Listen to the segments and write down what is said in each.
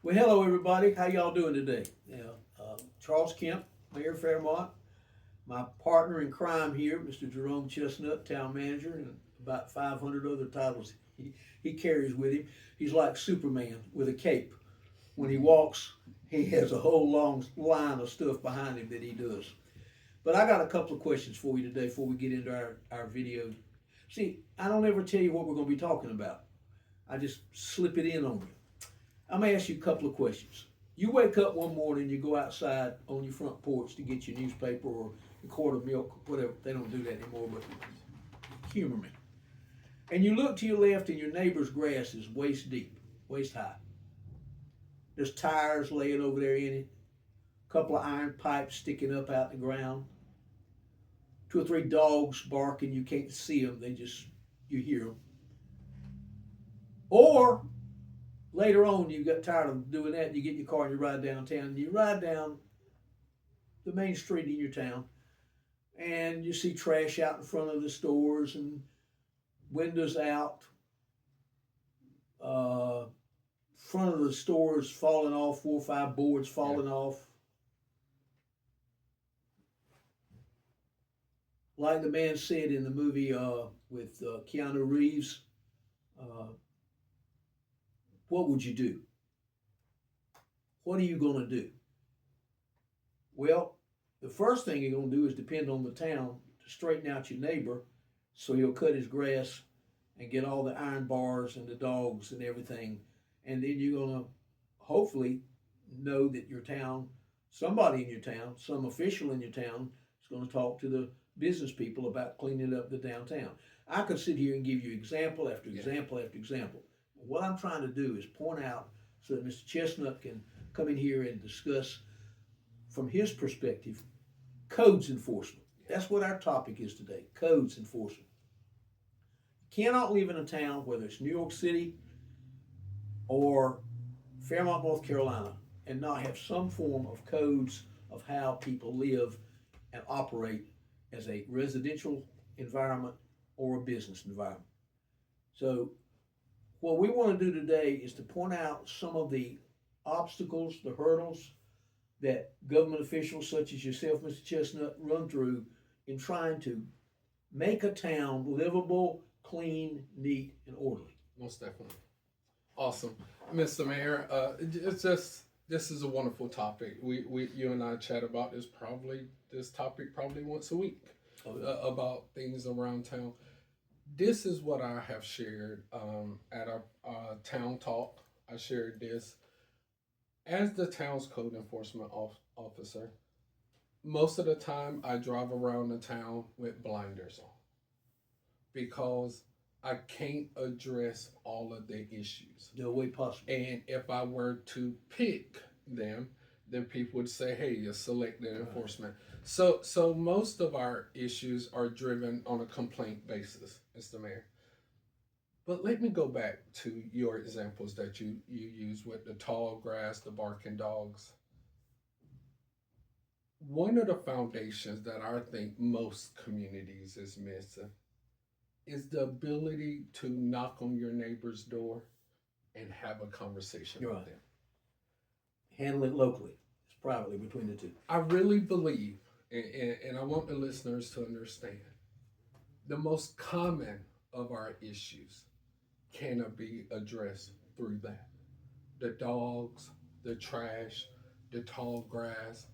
Well, hello everybody. How y'all doing today? Charles Kemp, Mayor of Fairmont. My partner in crime here, Mr. Jerome Chestnut, Town Manager, and about 500 other titles he carries with him. He's like Superman with a cape. When he walks, he has a whole long line of stuff behind him that he does. But I got a couple of questions for you today before we get into our video. See, I don't ever tell you what we're going to be talking about. I just slip it in on you. I'm gonna ask you a couple of questions. You wake up one morning, you go outside on your front porch to get your newspaper or a quart of milk, whatever. They don't do that anymore, but humor me. And you look to your left, and your neighbor's grass is waist deep, waist high. There's tires laying over there in it, a couple of iron pipes sticking up out the ground, two or three dogs barking. You can't see them; you hear them. Or later on, you got tired of doing that, and you get in your car and you ride downtown, and you ride down the main street in your town, and you see trash out in front of the stores and windows out, uh, front of the stores falling off, 4 or 5 boards falling off. Like the man said in the movie with Keanu Reeves, uh, what would you do? What are you going to do? Well, the first thing you're going to do is depend on the town to straighten out your neighbor so he'll cut his grass and get all the iron bars and the dogs and everything. And then you're going to hopefully know that your town, somebody in your town, some official in your town is going to talk to the business people about cleaning up the downtown. I could sit here and give you example after example after example. What I'm trying to do is point out so that Mr. Chestnut can come in here and discuss from his perspective codes enforcement. That's what our topic is today, codes enforcement. You cannot live in a town, whether it's New York City or Fairmont, North Carolina, and not have some form of codes of how people live and operate as a residential environment or a business environment. So what we want to do today is to point out some of the obstacles, the hurdles that government officials such as yourself, Mr. Chestnut, run through in trying to make a town livable, clean, neat, and orderly. Most definitely. Awesome. Mr. Mayor, this is a wonderful topic. You and I chat about this topic probably once a week about things around town. This is what I have shared at our town talk. I shared this as the town's code enforcement officer. Most of the time, I drive around the town with blinders on because I can't address all of the issues. No way possible. And if I were to pick them, then people would say, "Hey, you're selective enforcement." So most of our issues are driven on a complaint basis, Mr. Mayor. But let me go back to your examples that you use with the tall grass, the barking dogs. One of the foundations that I think most communities is missing is the ability to knock on your neighbor's door and have a conversation You're with right. them. Handle it locally. It's privately between the two. I really believe, and I want the listeners to understand, the most common of our issues cannot be addressed through that. The dogs, the trash, the tall grass.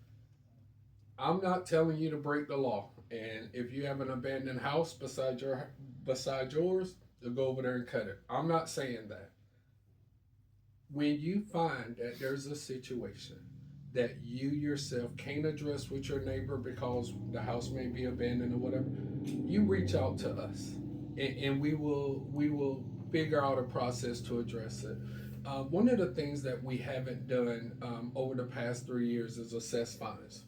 I'm not telling you to break the law. And if you have an abandoned house beside yours, to go over there and cut it. I'm not saying that. When you find that there's a situation that you yourself can't address with your neighbor because the house may be abandoned or whatever, you reach out to us, and we will figure out a process to address it. One of the things that we haven't done over the past 3 years is assess fines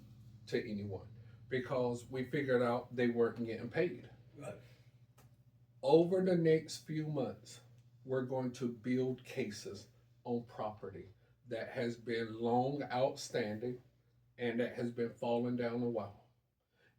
to anyone because we figured out they weren't getting paid. Right. Over the next few months, we're going to build cases on property that has been long outstanding and that has been falling down a while.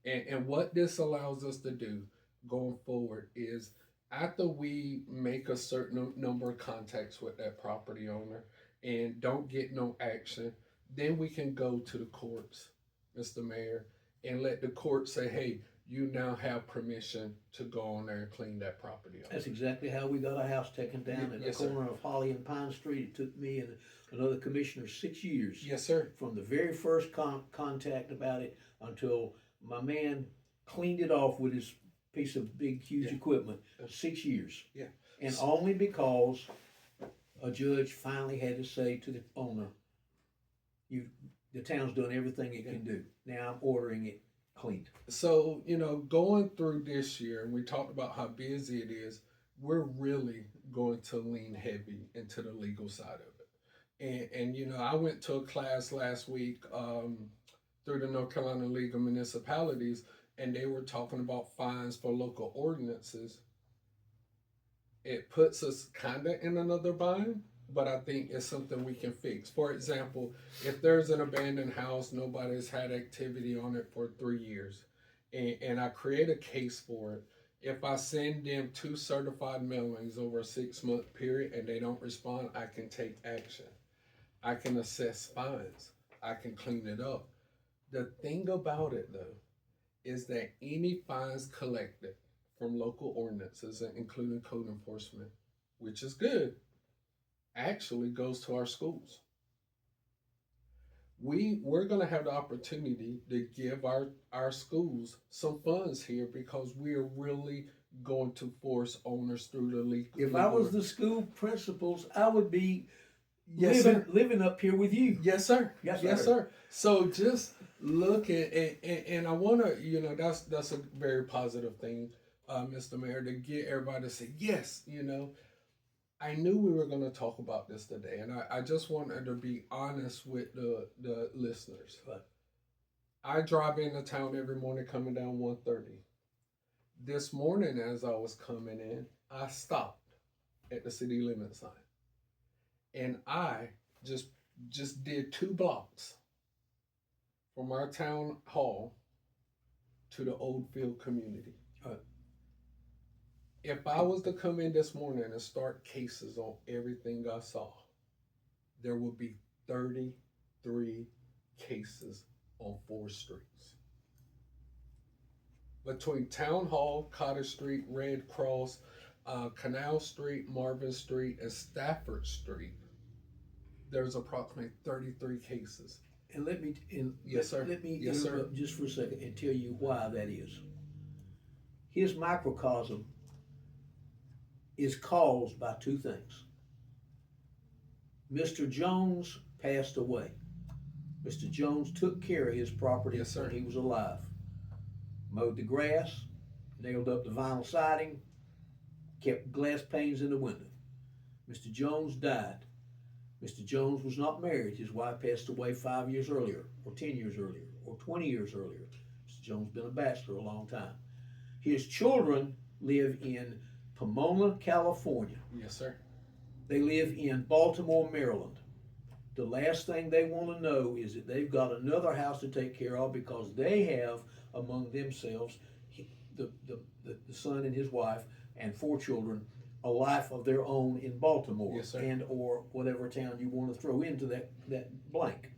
And what this allows us to do going forward is after we make a certain number of contacts with that property owner and don't get no action, then we can go to the courts, Mr. Mayor, and let the court say, hey, you now have permission to go on there and clean that property up. That's exactly how we got a house taken down at the Yes, sir. corner of Holly and Pine Street. It took me and another commissioner 6 years. Yes, sir. From the very first contact about it until my man cleaned it off with his piece of big, huge Yeah. equipment. 6 years. Yeah. And only because a judge finally had to say to the owner, the town's done everything it can do. Now I'm ordering it cleaned. So, going through this year, and we talked about how busy it is, we're really going to lean heavy into the legal side of it. And I went to a class last week through the North Carolina League of Municipalities, and they were talking about fines for local ordinances. It puts us kind of in another bind, but I think it's something we can fix. For example, if there's an abandoned house, nobody's had activity on it for 3 years, and I create a case for it. If I send them 2 certified mailings over a 6-month period and they don't respond, I can take action. I can assess fines. I can clean it up. The thing about it, though, is that any fines collected from local ordinances, including code enforcement, which is good, actually goes to our schools. We're going to have the opportunity to give our schools some funds here because we are really going to force owners through the legal. If I was the school principals, I would be Yes, living up here with you. Yes, sir. Yes, Yes, sir. sir. So just look at, and I want to, that's a very positive thing, Mr. Mayor, to get everybody to say, yes, I knew we were going to talk about this today, and I just wanted to be honest with the listeners. Right. I drive into town every morning coming down 130. This morning, as I was coming in, I stopped at the city limit sign, and I just did 2 blocks from our town hall to the Old Field community. If I was to come in this morning and start cases on everything I saw, there would be 33 cases on 4 streets. Between Town Hall, Cottage Street, Red Cross, Canal Street, Marvin Street, and Stafford Street, there's approximately 33 cases. And let me Yes, sir. Let me Yes, sir. interrupt just for a second and tell you why that is. His microcosm is caused by 2 things. Mr. Jones passed away. Mr. Jones took care of his property Yes, sir. when he was alive. Mowed the grass, nailed up the vinyl siding, kept glass panes in the window. Mr. Jones died. Mr. Jones was not married. His wife passed away 5 years earlier, or 10 years earlier, or 20 years earlier. Mr. Jones has been a bachelor a long time. His children live in Pomona, California. Yes, sir. They live in Baltimore, Maryland. The last thing they want to know is that they've got another house to take care of because they have among themselves, the son and his wife and 4 children, a life of their own in Baltimore. Yes, sir. And or whatever town you want to throw into that blank.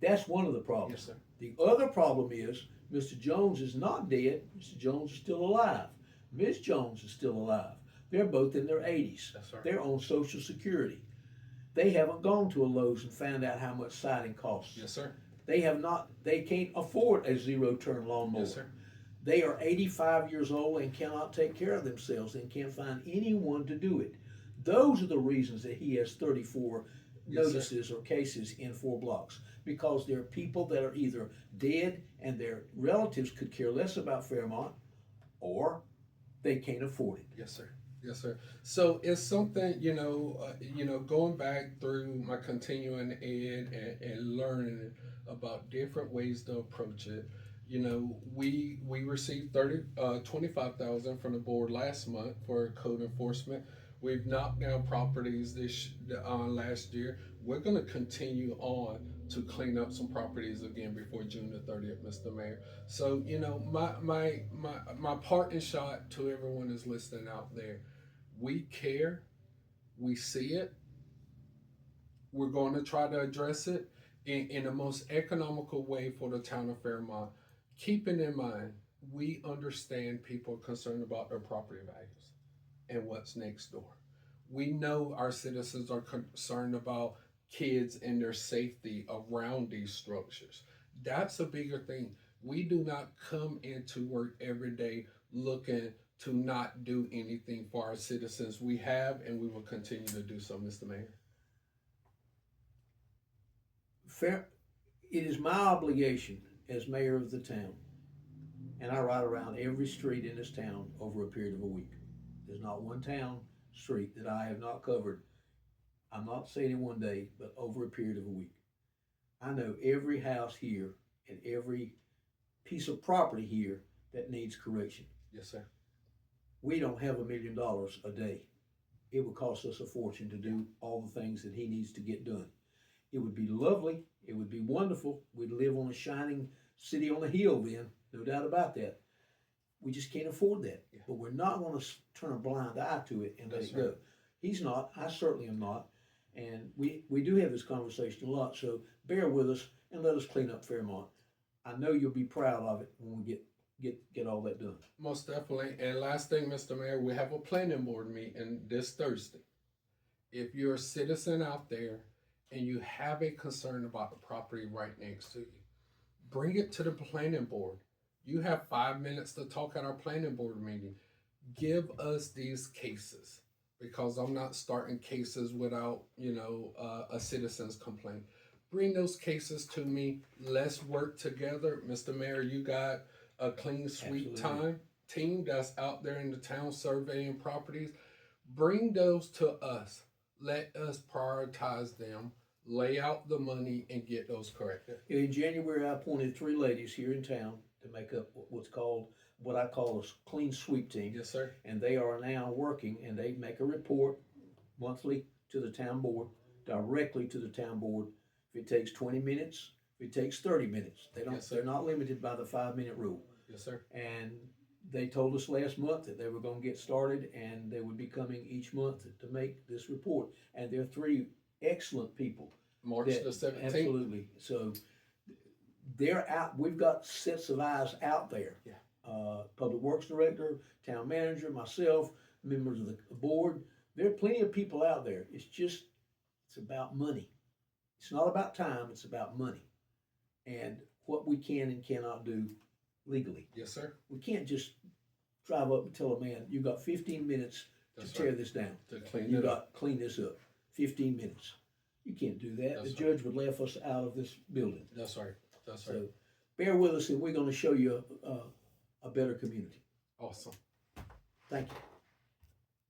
That's one of the problems. Yes, sir. The other problem is Mr. Jones is not dead. Mr. Jones is still alive. Ms. Jones is still alive. They're both in their 80s. That's right. They're on Social Security. They haven't gone to a Lowe's and found out how much siding costs. Yes, sir. They have not. They can't afford a 0-turn lawnmower. Yes, sir. They are 85 years old and cannot take care of themselves and can't find anyone to do it. Those are the reasons that he has 34 Yes, notices or cases in 4 blocks. Because there are people that are either dead and their relatives could care less about Fairmont, or they can't afford it. Yes, sir. Yes, sir. So it's something, going back through my continuing ed and learning about different ways to approach it. We received $25,000 from the board last month for code enforcement. We've knocked down properties last year. We're going to continue on to clean up some properties again before June the 30th, Mr. Mayor. So, my parting shot to everyone who's listening out there, we care, we see it, We're going to try to address it in the most economical way for the town of Fairmont. Keeping in mind, we understand people are concerned about their property values and what's next door. We know our citizens are concerned about kids and their safety around these structures. That's a bigger thing. We do not come into work every day looking to not do anything for our citizens. We have and we will continue to do so, Mr. Mayor. It is my obligation as mayor of the town, and I ride around every street in this town over a period of a week. There's not one town street that I have not covered. I'm not saying in one day, but over a period of a week. I know every house here and every piece of property here that needs correction. Yes, sir. We don't have $1 million a day. It would cost us a fortune to do all the things that he needs to get done. It would be lovely. It would be wonderful. We'd live on a shining city on a hill then, no doubt about that. We just can't afford that. Yeah. But we're not going to turn a blind eye to it and let it go. He's not. I certainly am not. And we do have this conversation a lot. So bear with us and let us clean up Fairmont. I know you'll be proud of it when we get all that done. Most definitely. And last thing, Mr. Mayor, we have a planning board meeting this Thursday. If you're a citizen out there and you have a concern about the property right next to you, bring it to the planning board. You have 5 minutes to talk at our planning board meeting. Give us these cases, because I'm not starting cases without, a citizen's complaint. Bring those cases to me. Let's work together. Mr. Mayor, you got a clean sweep team that's out there in the town surveying properties. Bring those to us. Let us prioritize them, lay out the money, and get those corrected. In January, I appointed 3 ladies here in town to make up what I call a clean sweep team. Yes, sir. And they are now working, and they make a report monthly to the town board, directly to the town board. If it takes 20 minutes, if it takes 30 minutes, they're not limited by the 5-minute rule. Yes, sir. And they told us last month that they were going to get started, and they would be coming each month to make this report. And they're 3 excellent people. March the 17th. Absolutely. So they're out. We've got sets of eyes out there. Yeah. Public Works Director, Town Manager, myself, members of the board. There are plenty of people out there. It's about money. It's not about time. It's about money and what we can and cannot do legally. Yes, sir. We can't just drive up and tell a man, you've got 15 minutes to tear this down. To clean You it got up. to clean this up. 15 minutes. You can't do that. That's The judge would laugh us out of this building. That's right. That's right. So bear with us, and we're going to show you a better community. Awesome. Thank you.